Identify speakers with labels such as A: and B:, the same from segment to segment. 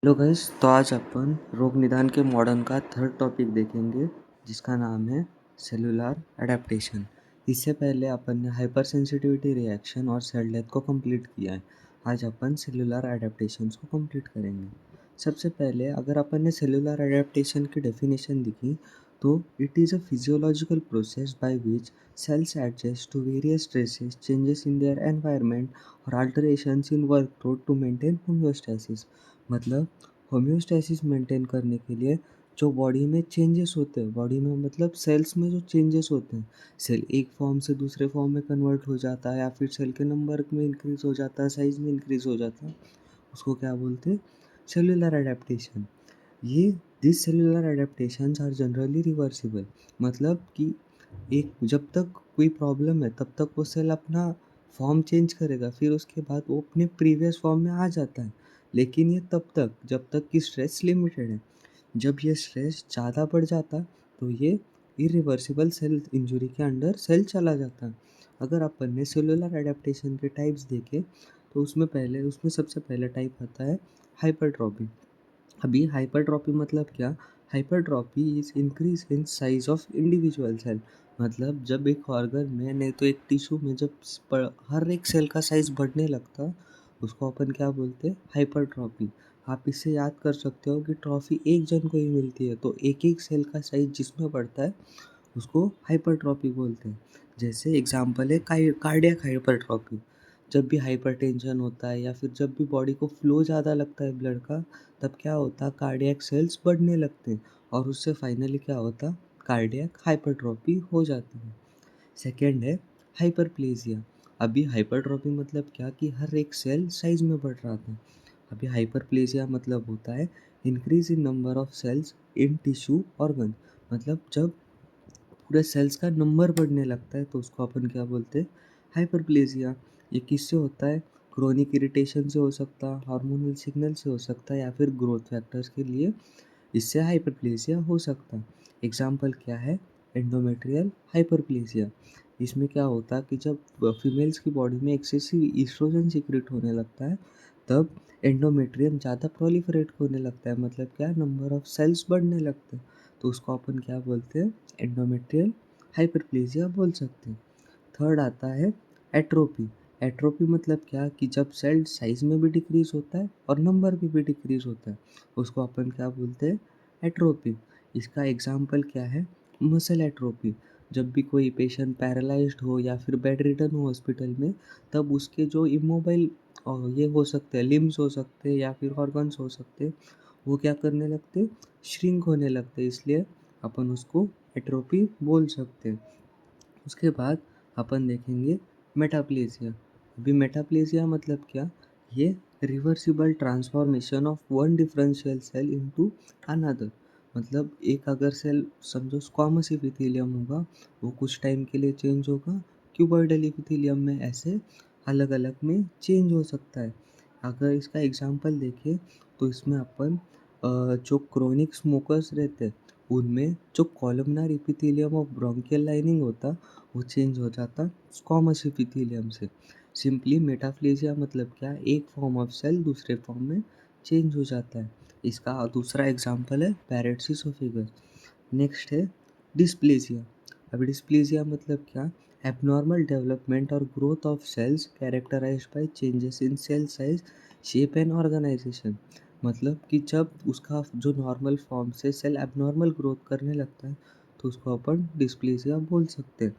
A: Hello guys, तो आज अपन रोग निदान के मॉडर्न का थर्ड टॉपिक देखेंगे जिसका नाम है सेलुलर एडेप्टेशन। इससे पहले अपन ने हाइपर सेंसिटिविटी रिएक्शन और सेल डेथ को कंप्लीट किया है। आज अपन सेलुलर एडेप्टेशंस को कंप्लीट करेंगे। सबसे पहले अगर अपन ने सेलुलर एडेप्टेशन की डेफिनेशन देखी तो it is a physiological process by which cells adjust to various stresses, changes in their environment or alterations in workload to maintain homeostasis। मतलब होम्योस्टैसिस मेंटेन करने के लिए जो बॉडी में चेंजेस होते हैं, बॉडी में मतलब सेल्स में जो चेंजेस होते हैं, सेल एक फॉर्म से दूसरे फॉर्म में कन्वर्ट हो जाता है या फिर सेल के नंबर में इंक्रीज हो जाता है, साइज में इंक्रीज हो जाता है, उसको क्या बोलते हैं? Cellular adaptation. ये this cellular adaptations are generally reversible. मतलब कि एक जब तक कोई प्रॉब्लम है तब तक वो सेल अपना फॉर्म चेंज करेगा, फिर उसके बाद वो अपने प्रीवियस फॉर्म में आ जाता है। लेकिन ये तब तक जब तक कि स्ट्रेस लिमिटेड है। जब ये स्ट्रेस ज़्यादा बढ़ जाता है तो ये इरिवर्सिबल सेल इंजरी के अंडर सेल चला जाता है। अगर अपन ने सेलुलर एडेप्टेशन के टाइप्स देखे तो उसमें सबसे पहले टाइप आता है हाइपरट्रॉपी। अभी हाइपरट्रॉपी मतलब क्या? Hypertrophy is increase in size of individual cell. मतलब जब एक ऑर्गन में नहीं तो एक टिश्यू में जब हर एक सेल का साइज बढ़ने लगता, उसको अपन क्या बोलते हैं? हाइपरट्रॉपी। आप इससे याद कर सकते हो कि ट्रॉफी एक जन को ही मिलती है, तो एक एक सेल का साइज जिसमें बढ़ता है उसको हाइपरट्रॉपी बोलते हैं। जैसे एग्जांपल है कार्डियक हाइपरट्रॉपी। जब भी हाइपरटेंशन होता है या फिर जब भी बॉडी को फ्लो ज़्यादा लगता है ब्लड का, तब क्या होता है? कार्डियक सेल्स बढ़ने लगते हैं और उससे फाइनली क्या होता? कार्डियक हाइपरट्रॉपी हो जाती है। सेकेंड है हाइपरप्लेजिया। अभी हाइपरट्रॉपी मतलब क्या कि हर एक सेल साइज में बढ़ रहा था। अभी हाइपरप्लेजिया मतलब होता है increase in number of cells in tissue organ. मतलब जब पूरे सेल्स का नंबर बढ़ने लगता है तो उसको अपन क्या बोलते हैं? हाइपरप्लेजिया। ये किससे होता है? क्रोनिक इरिटेशन से हो सकता है, हार्मोनल सिग्नल से हो सकता है या फिर ग्रोथ फैक्टर्स के लिए इससे हाइपरप्लेजिया हो सकता है। एग्जाम्पल क्या है? Endometrial hyperplasia. इसमें क्या होता है कि जब फीमेल्स की बॉडी में एक्सेसिव ईस्ट्रोजन सीक्रेट होने लगता है, तब एंडोमेट्रियम ज़्यादा प्रोलिफरेट होने लगता है। मतलब क्या? नंबर ऑफ सेल्स बढ़ने लगते हैं, तो उसको अपन क्या बोलते हैं? एंडोमेट्रियल हाइपरप्लेजिया बोल सकते हैं। थर्ड आता है एट्रोपी। एट्रोपी मतलब क्या कि जब सेल साइज में भी डिक्रीज होता है और नंबर में भी डिक्रीज होता है, उसको अपन क्या बोलते हैं? एट्रोपी। इसका एग्जाम्पल क्या है? Muscle atrophy. जब भी कोई पेशेंट पैरालाइज्ड हो या फिर बेड रिडन हो हॉस्पिटल में, तब उसके जो इमोबाइल ये हो सकते हैं, लिम्स हो सकते हैं या फिर ऑर्गन्स हो सकते हैं, वो क्या करने लगते? श्रिंक होने लगते, इसलिए अपन उसको एट्रोपी बोल सकते हैं। उसके बाद अपन देखेंगे मेटाप्लेजिया। अभी मेटाप्लेजिया मतलब क्या? ये reversible transformation of one differential cell into another. मतलब एक अगर सेल समझो स्क्वामस एपिथेलियम होगा, वो कुछ टाइम के लिए चेंज होगा क्यूबॉइडल एपिथेलियम में, ऐसे अलग अलग में चेंज हो सकता है। अगर इसका एग्जांपल देखें तो इसमें अपन जो क्रोनिक स्मोकर्स रहते हैं उनमें जो columnar epithelium of bronchial lining होता, वो चेंज हो जाता स्क्वामस एपिथेलियम से। सिंपली मेटाप्लेजिया मतलब क्या? एक फॉर्म ऑफ सेल दूसरे फॉर्म में चेंज हो जाता है। इसका दूसरा एग्जांपल है पैरेट्स इसोफेगस। नेक्स्ट है डिस्प्लेजिया। अब डिस्प्लेजिया मतलब क्या? एबनॉर्मल डेवलपमेंट और growth of cells characterised by changes in cell size, shape and organisation. मतलब कि जब उसका जो नॉर्मल फॉर्म से सेल एबनॉर्मल ग्रोथ करने लगता है तो उसको अपन डिस्प्लेसिया बोल सकते हैं।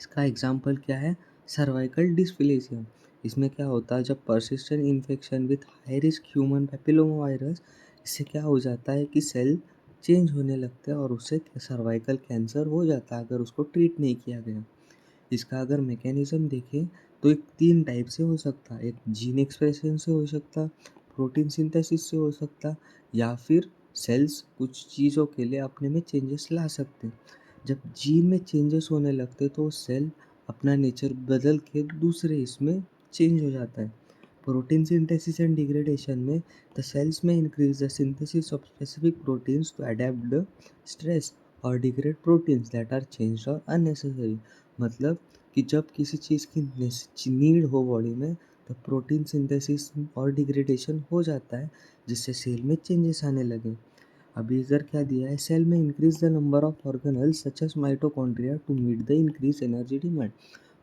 A: इसका एग्जांपल क्या है? Cervical dysplasia. इसमें क्या होता है? जब persistent infection with high risk human papilloma virus, इससे क्या हो जाता है कि सेल चेंज होने लगते हैं और उससे सर्वाइकल कैंसर हो जाता है अगर उसको ट्रीट नहीं किया गया। इसका अगर मैकेनिज्म देखें तो एक तीन टाइप से हो सकता है। एक जीन एक्सप्रेशन से हो सकता, प्रोटीन सिंथेसिस से हो सकता, या फिर सेल्स कुछ चीज़ों के लिए अपने में चेंजेस ला सकते हैं। जब जीन में चेंजेस होने लगते तो सेल अपना नेचर बदल के दूसरे इसमें चेंज हो जाता है। प्रोटीन सिंथेसिस एंड डिग्रेडेशन में द सेल्स में increase the synthesis of specific proteins to adapt the stress और degrade proteins that are changed और अननेसेसरी। मतलब कि जब किसी चीज़ की नीड हो बॉडी में, तब प्रोटीन सिंथेसिस और डिग्रेडेशन हो जाता है जिससे सेल में चेंजेस आने लगे। अभी इधर क्या दिया है, सेल में increase the number of organelles such as mitochondria to meet the increase energy demand.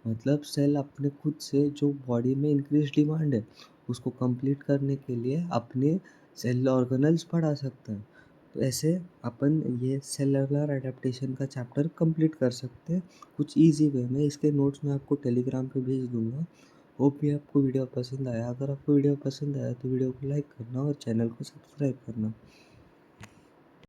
A: मतलब सेल अपने खुद से जो बॉडी में इंक्रीज डिमांड है उसको कंप्लीट करने के लिए अपने सेल ऑर्गेनल्स बढ़ा सकता है। तो ऐसे अपन ये सेलुलर एडेप्टेशन का चैप्टर कंप्लीट कर सकते हैं कुछ इजी वे में। इसके नोट्स मैं आपको टेलीग्राम पे भेज दूंगा। होप भी आपको वीडियो पसंद आया। अगर आपको वीडियो पसंद आया तो वीडियो को लाइक करना और चैनल को सब्सक्राइब करना।